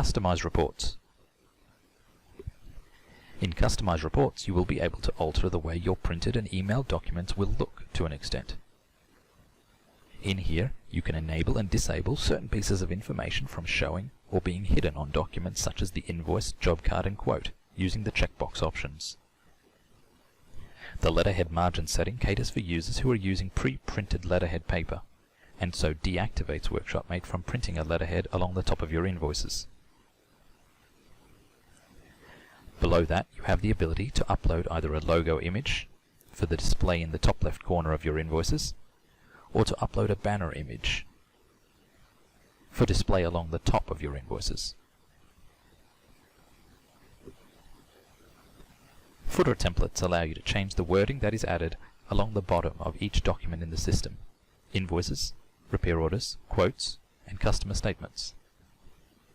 Customise reports. In Customise reports, you will be able to alter the way your printed and emailed documents will look to an extent. In here, you can enable and disable certain pieces of information from showing or being hidden on documents such as the invoice, job card and quote, using the checkbox options. The letterhead margin setting caters for users who are using pre-printed letterhead paper, and so deactivates WorkshopMate from printing a letterhead along the top of your invoices. Below that, you have the ability to upload either a logo image for the display in the top left corner of your invoices, or to upload a banner image for display along the top of your invoices. Footer templates allow you to change the wording that is added along the bottom of each document in the system: invoices, repair orders, quotes, and customer statements.